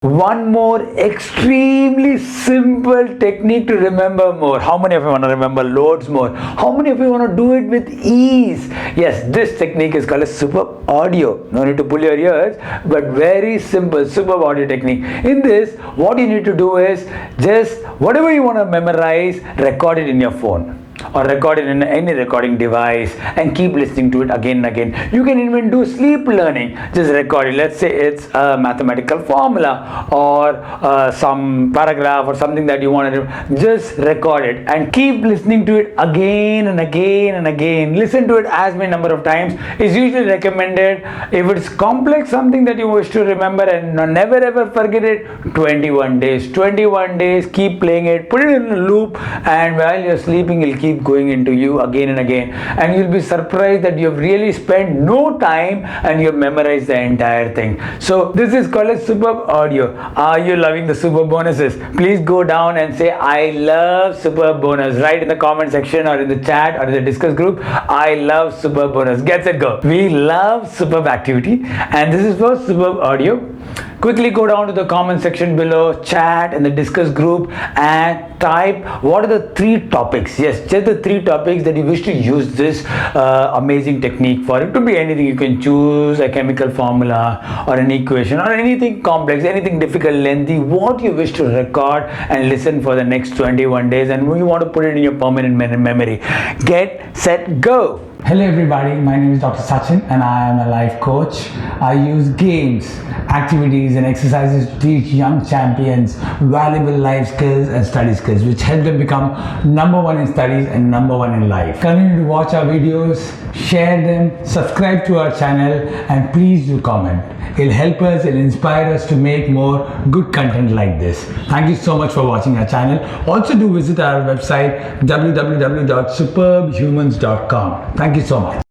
One more extremely simple technique to remember more. How many of you want to remember loads more? How many of you want to do it with ease? Yes, this technique is called a superb audio. No need to pull your ears, but very simple superb audio technique. In this, what you need to do is just whatever you want to memorize, record it in your phone or record it in any recording device and keep listening to it again and again. You can even do sleep learning. Just record it. Let's say it's a mathematical formula or some paragraph or something that you want to do. Just record it and keep listening to it again and again and again. Listen to it as many number of times. It's usually recommended. If it's complex, something that you wish to remember and never ever forget it, 21 days. 21 days, keep playing it, put it in a loop, and while you're sleeping, it'll keep going into you again and again, and you'll be surprised that you've really spent no time and you've memorized the entire thing. So this is called a superb audio. Are you loving the super bonuses? Please go down and say I love super bonus. Write in the comment section or in the chat or in the discuss group, I love super bonus. Get set, go. We love superb activity, and this is for superb audio. Quickly go down to the comment section below, chat in the discuss group, and type what are the 3 topics. Yes, just the 3 topics that you wish to use this amazing technique for. It could be anything. You can choose a chemical formula or an equation or anything complex, anything difficult, lengthy, what you wish to record and listen for the next 21 days, and you want to put it in your permanent memory. Get set, go. Hello everybody, my name is Dr. Sachin and I am a life coach. I use games, activities and exercises to teach young champions valuable life skills and study skills which help them become number 1 in studies and number 1 in life. Continue to watch our videos, share them, subscribe to our channel, and please do comment. It'll help us, it'll inspire us to make more good content like this. Thank you so much for watching our channel. Also do visit our website www.superbhumans.com. Thank you so much.